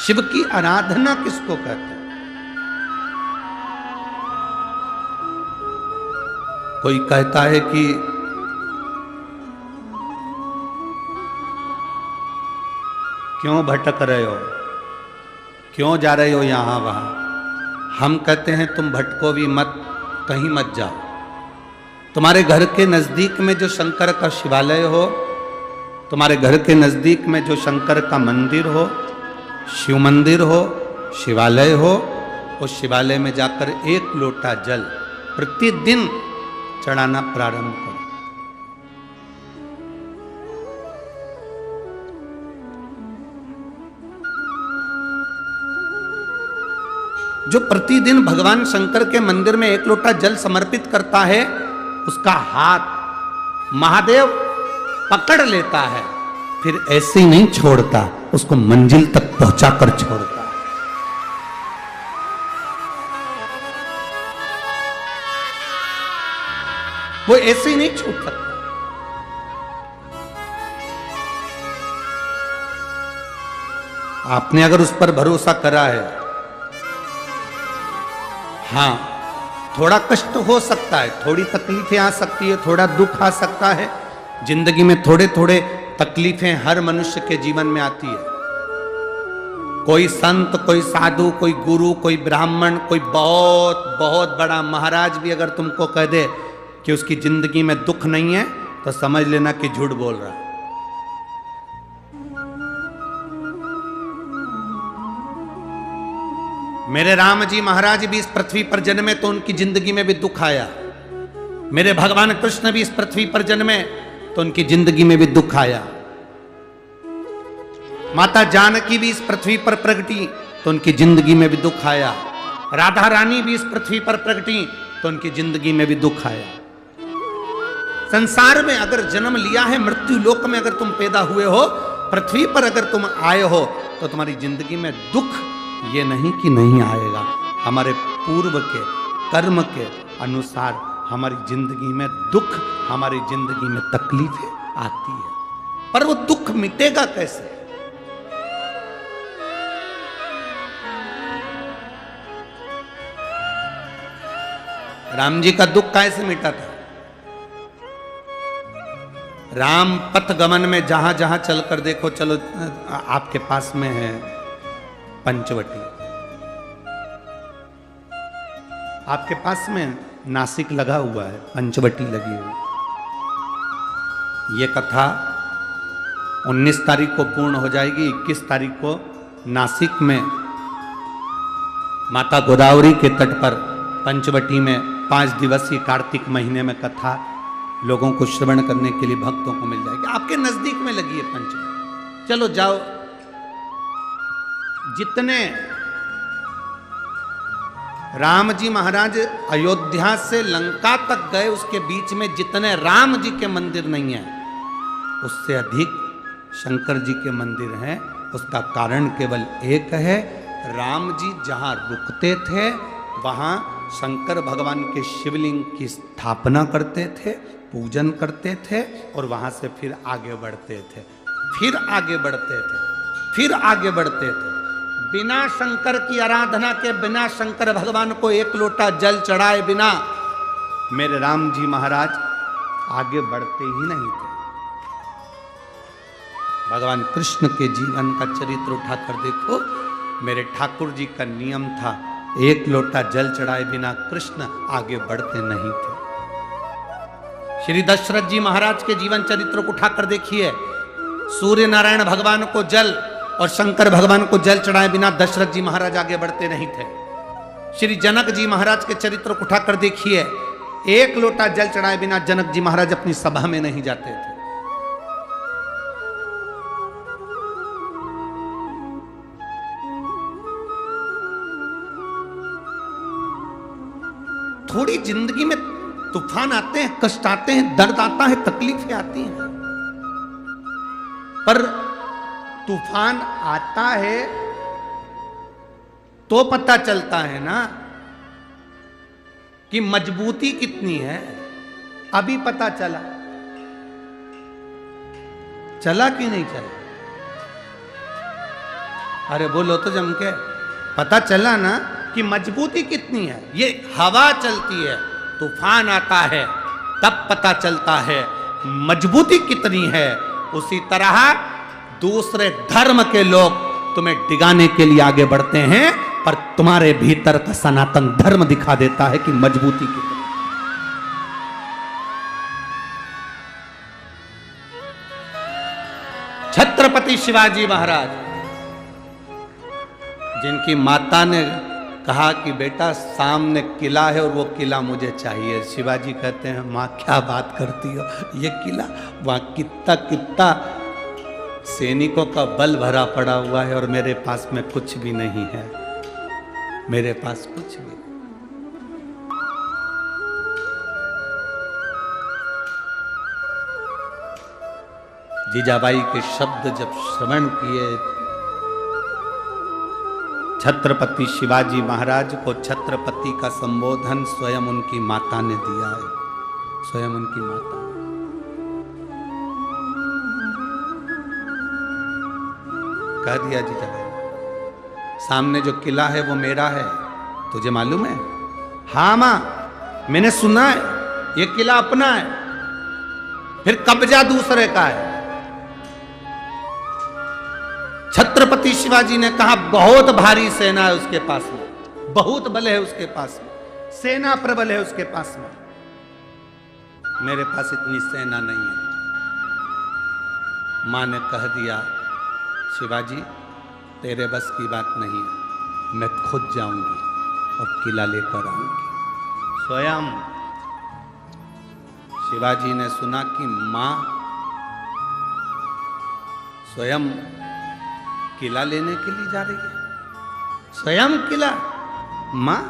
शिव की आराधना किसको कहते हैं? कोई कहता है कि क्यों भटक रहे हो, क्यों जा रहे हो यहां वहां। हम कहते हैं तुम भटको भी मत, कहीं मत जाओ। तुम्हारे घर के नजदीक में जो शंकर का शिवालय हो, तुम्हारे घर के नजदीक में जो शंकर का मंदिर हो, शिव मंदिर हो, शिवालय हो, उस शिवालय में जाकर एक लोटा जल प्रतिदिन चढ़ाना प्रारंभ करो। जो प्रतिदिन भगवान शंकर के मंदिर में एक लोटा जल समर्पित करता है, उसका हाथ महादेव पकड़ लेता है, फिर ऐसे ही नहीं छोड़ता, उसको मंजिल तक पहुंचाकर छोड़ता। वो ऐसे ही नहीं छूट सकता। आपने अगर उस पर भरोसा करा है, हां थोड़ा कष्ट हो सकता है, थोड़ी तकलीफें आ सकती है, थोड़ा दुख आ सकता है, जिंदगी में थोड़े थोड़े तकलीफें हर मनुष्य के जीवन में आती है। कोई संत, कोई साधु, कोई गुरु, कोई ब्राह्मण, कोई बहुत बहुत बड़ा महाराज भी अगर तुमको कह दे कि उसकी जिंदगी में दुख नहीं है, तो समझ लेना कि झूठ बोल रहा है। मेरे राम जी महाराज भी इस पृथ्वी पर जन्मे तो उनकी जिंदगी में भी दुख आया। मेरे भगवान कृष्ण भी इस पृथ्वी पर जन्मे तो उनकी जिंदगी में भी दुख आया। माता जानकी भी इस पृथ्वी पर प्रगटी तो उनकी जिंदगी में भी दुख आया। राधा रानी भी इस पृथ्वी पर प्रगटी तो उनकी जिंदगी में भी दुख आया। संसार में अगर जन्म लिया है, मृत्यु लोक में अगर तुम पैदा हुए हो, पृथ्वी पर अगर तुम आए हो, तो तुम्हारी जिंदगी में दुख ये नहीं कि नहीं आएगा। हमारे पूर्व के कर्म के अनुसार हमारी जिंदगी में दुख, हमारी जिंदगी में तकलीफें आती है, पर वो दुख मिटेगा कैसे? राम जी का दुख कैसे मिटा था? राम पथ गमन में जहां जहां चलकर देखो, चलो आपके पास में है पंचवटी, आपके पास में नासिक लगा हुआ है, पंचवटी लगी हुई। ये कथा 19 तारीख को पूर्ण हो जाएगी। 21 तारीख को नासिक में माता गोदावरी के तट पर पंचवटी में 5 दिवसीय कार्तिक महीने में कथा लोगों को श्रवण करने के लिए भक्तों को मिल जाएगी। आपके नजदीक में लगी है पंचवटी, चलो जाओ। जितने राम जी महाराज अयोध्या से लंका तक गए, उसके बीच में जितने राम जी के मंदिर नहीं है, उससे अधिक शंकर जी के मंदिर हैं। उसका कारण केवल एक है, राम जी जहां रुकते थे वहां शंकर भगवान के शिवलिंग की स्थापना करते थे, पूजन करते थे, और वहां से फिर आगे बढ़ते थे, फिर आगे बढ़ते थे, फिर आगे बढ़ते थे। बिना शंकर की आराधना के, बिना शंकर भगवान को एक लोटा जल चढ़ाए बिना मेरे राम जी महाराज आगे बढ़ते ही नहीं थे। भगवान कृष्ण के जीवन का चरित्र उठाकर देखो। मेरे ठाकुर जी का नियम था, एक लोटा जल चढ़ाए बिना कृष्ण आगे बढ़ते नहीं थे। श्री दशरथ जी महाराज के जीवन चरित्र को उठाकर देखिए। सूर्य नारायण भगवान को जल और शंकर भगवान को जल चढ़ाए बिना दशरथ जी महाराज आगे बढ़ते नहीं थे। श्री जनक जी महाराज के चरित्र को उठाकर देखिए। एक लोटा जल चढ़ाए बिना जनक जी महाराज अपनी सभा में नहीं जाते थे। थोड़ी जिंदगी में तूफान आते हैं, कष्ट आते हैं, दर्द आता है, तकलीफें आती हैं, पर तूफान आता है तो पता चलता है ना कि मजबूती कितनी है। अभी पता चला, चला कि नहीं चला? अरे बोलो तो जम के। पता चला ना कि मजबूती कितनी है। ये हवा चलती है, तूफान आता है, तब पता चलता है मजबूती कितनी है। उसी तरह दूसरे धर्म के लोग तुम्हें डिगाने के लिए आगे बढ़ते हैं, पर तुम्हारे भीतर का सनातन धर्म दिखा देता है कि मजबूती कितनी। छत्रपति शिवाजी महाराज, जिनकी माता ने कहा कि बेटा सामने किला है और वो किला मुझे चाहिए, शिवाजी कहते हैं माँ क्या बात करती हो, ये किला वहां कितना कितना सैनिकों का बल भरा पड़ा हुआ है और मेरे पास में कुछ भी नहीं है, मेरे पास कुछ भी नहीं। जीजाबाई के शब्द जब श्रवण किए, छत्रपति शिवाजी महाराज को छत्रपति का संबोधन स्वयं उनकी माता ने दिया है, स्वयं उनकी माता। कह दिया जीजाबाई, सामने जो किला है वो मेरा है, तुझे मालूम है? हाँ मां, मैंने सुना है, ये किला अपना है, फिर कब्जा दूसरे का है। छत्रपति शिवाजी ने कहा बहुत भारी सेना है उसके पास में, बहुत बल है उसके पास में, सेना प्रबल है उसके पास में, मेरे पास इतनी सेना नहीं है। मां ने कह दिया शिवाजी तेरे बस की बात नहीं है, मैं खुद जाऊंगी और किला लेकर आऊंगी। स्वयं शिवाजी ने सुना कि मां स्वयं किला लेने के लिए जा रही है, स्वयं किला। मां